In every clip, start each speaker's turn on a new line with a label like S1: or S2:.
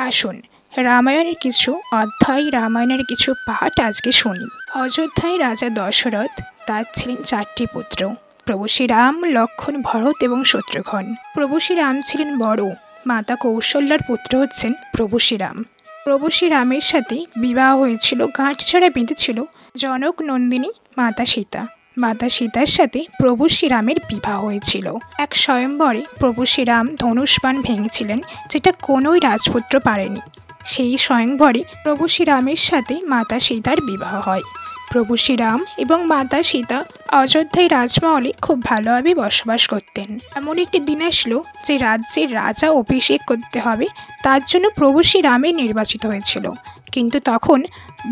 S1: আসুন রামায়ণের কিছু অধ্যায়, রামায়ণের কিছু পাঠ আজকে শুনি। অযোধ্যায় রাজা দশরথ, তার ছিলেন 4টি পুত্র, প্রভু শ্রীরাম, লক্ষ্মণ, ভরত এবং শত্রুঘ্ন। প্রভু শ্রীরাম ছিলেন বড়, মাতা কৌশল্যার পুত্র হচ্ছেন প্রভু শ্রীরাম। প্রভু শ্রীরামের সাথে বিবাহ হয়েছিল, গাঁটছড়া বেঁধেছিল জনক নন্দিনী মাতা সীতা। মাতা সীতার সাথে প্রভু শ্রীরামের বিবাহ হয়েছিল। এক স্বয়ম্বরে প্রভু শ্রীরাম ধনুষ্বাণ ভেঙেছিলেন, যেটা কোনোই রাজপুত্র পারেনি। সেই স্বয়ংবরে প্রভু শ্রীরামের সাথে মাতা সীতার বিবাহ হয়। প্রভু শ্রীরাম এবং মাতা সীতা অযোধ্যায় রাজমহলে খুব ভালোভাবে বসবাস করতেন। এমন একটি দিন আসলো যে রাজ্যের রাজা অভিষেক করতে হবে, তার জন্য প্রভু শ্রীরামই নির্বাচিত হয়েছিল। কিন্তু তখন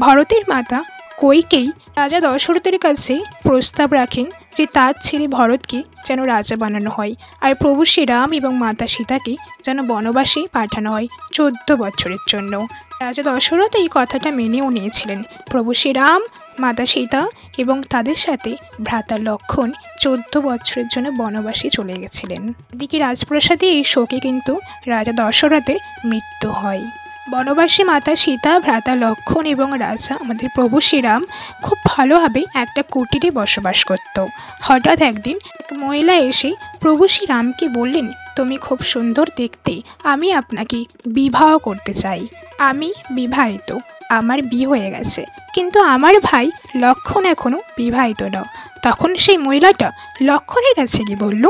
S1: ভরতের মাতা কইকেয়ী রাজা দশরথের কাছে প্রস্তাব রাখেন যে তার ছেলে ভরতকে যেন রাজা বানানো হয়, আর প্রভু শ্রীরাম এবং মাতা সীতাকে যেন বনবাসে পাঠানো হয় 14 বছরের জন্য। রাজা দশরথ এই কথাটা মেনেও নিয়েছিলেন। প্রভু শ্রীরাম, মাতা সীতা এবং তাদের সাথে ভ্রাতা লক্ষ্মণ 14 বছরের জন্য বনবাসে চলে গেছিলেন। এদিকে রাজপ্রাসাদে এই শোকে কিন্তু রাজা দশরথের মৃত্যু হয়। বনবাসী মাতা সীতা, ভ্রাতা লক্ষ্মণ এবং রাজা আমাদের প্রভু শ্রীরাম খুব ভালোভাবে একটা কুটিরে বসবাস করত। হঠাৎ একদিন এক মহিলা এসে প্রভু শ্রীরামকে বললেন, তুমি খুব সুন্দর দেখতে, আমি আপনাকে বিবাহ করতে চাই। আমি বিবাহিত, আমার বিয়ে হয়ে গেছে, কিন্তু আমার ভাই লক্ষ্মণ এখনও বিবাহিত না। তখন সেই মহিলাটা লক্ষ্মণের কাছে গিয়ে বলল,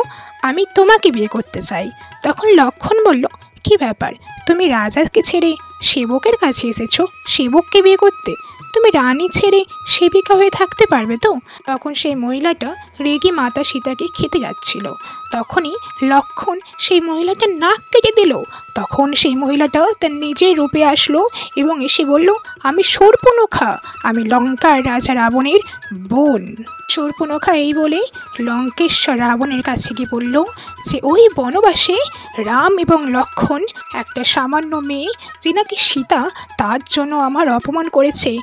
S1: আমি তোমাকে বিয়ে করতে চাই। তখন লক্ষ্মণ বলল, কি ব্যাপার, তুমি রাজাকে ছেড়ে সেবকের কাছে এসেছো সেবককে বিয়ে করতে? তুমি রানী ছেড়ে সেবিকা হয়ে থাকতে পারবে তো? তখন সেই মহিলাটা রেগে মাতা সীতাকে খেতে যাচ্ছিল। তখনই লক্ষ্মণ সেই মহিলাটার নাক কেটে দিল। তখন সেই মহিলাটা তার নিজের রূপে আসলো এবং এসে বলল, আমি শূর্পণখা, আমি লঙ্কার রাজা রাবণের বোন। শূর্পণখা এই বলে লঙ্কেশ্বর রাবণের কাছে গিয়ে বলল যে ওই বনবাসে রাম এবং লক্ষ্মণ, একটা সামান্য মেয়ে যে নাকি সীতা, তার জন্য আমার অপমান করেছে,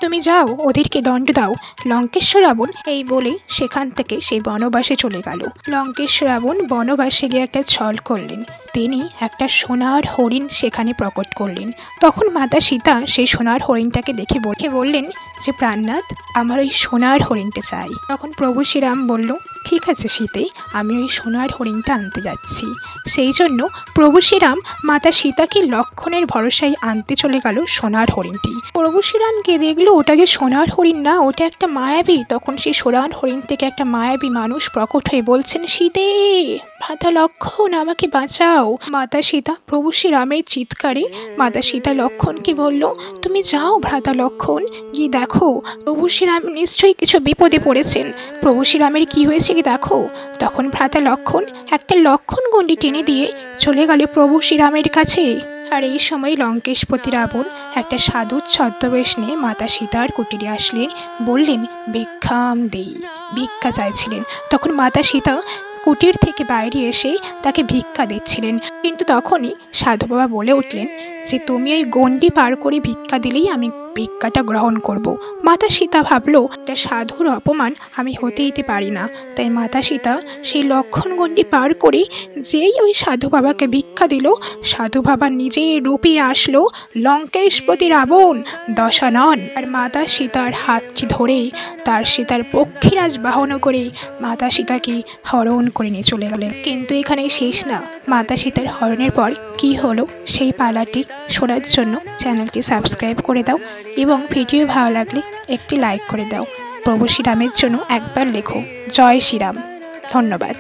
S1: তুমি যাও ওদেরকে দণ্ড দাও। লঙ্কেশ্বর রাবণ এই বলে সেখান থেকে সেই বনবাসে চলে গেল। লঙ্কেশ্বর রাবণ বনবাসে গিয়ে একটা ছল করলেন, তিনি একটা সোনার হরিণ সেখানে প্রকট করলেন। তখন মাতা সীতা সেই সোনার হরিণটাকে দেখে বললেন যে প্রাণনাথ, আমার ওই সোনার হরিণটা চাই। তখন প্রভু শ্রীরাম বলল, ঠিক আছে সীতে, আমি ওই সোনার হরিণটা আনতে যাচ্ছি। সেই জন্য প্রভু শ্রীরাম মাতা সীতাকে লক্ষ্মণের ভরসায় আনতে চলে গেল সোনার হরিণটি। প্রভু শ্রীরামকে দেখলো ওটা যে সোনার হরিণ না, ওটা একটা মায়াবী। তখন সেই সোনার হরিণ থেকে একটা মায়াবী মানুষ প্রকট হয়ে বলছেন, সীতে, ভ্রাতা লক্ষ্মণ, আমাকে বাঁচাও। মাতা সীতা প্রভু শ্রীরামের চিৎকারে মাতা সীতা লক্ষ্মণকে বলল, তুমি যাও ভ্রাতা লক্ষ্মণ, গিয়ে দেখো প্রভু শ্রীরাম নিশ্চয়ই কিছু বিপদে পড়েছেন, প্রভু শ্রীরামের কি হয়েছে কি দেখো। তখন ভ্রাতা লক্ষ্মণ একটা লক্ষ্মণ গণ্ডি টেনে দিয়ে চলে গেল প্রভু শ্রীরামের কাছে। আর এই সময় লঙ্কেশপতি রাবণ একটা সাধু ছদ্মবেশ নিয়ে মাতা সীতার কুটিরে আসলেন, বললেন, ভিক্ষাম দেই, ভিক্ষা চাইছিলেন। তখন মাতা সীতা কুটির থেকে বাইরে এসে তাকে ভিক্ষা দিচ্ছিলেন, কিন্তু তখনই সাধু বাবা বলে উঠলেন যে তুমি ওই গণ্ডি পার করে ভিক্ষা দিলেই আমি ভিক্ষাটা গ্রহণ করব। মাতা সীতা ভাবলো এটা সাধুর অপমান আমি হতে দিতে পারি না। তাই মাতা সীতা সেই লক্ষ্মণ গণ্ডি পার করে যেই ওই সাধু বাবাকে ভিক্ষা দিল, সাধু বাবা নিজের রূপে আসলো লঙ্কেশপতি রাবণ দশানন। আর মাতা সীতার হাতটি ধরে তার সীতার পক্ষীরাজ বাহন করে মাতা সীতাকে হরণ করে নিয়ে চলে গেলেন। কিন্তু এখানেই শেষ না, মাতা সীতার হরণের পর কি হলো সেই পালাটি শোনার জন্য চ্যানেলটি সাবস্ক্রাইব করে দাও এবং ভিডিও ভালো লাগলে একটি লাইক করে দাও। প্রভু শ্রীরামের জন্য একবার লেখো জয় শ্রীরাম। ধন্যবাদ।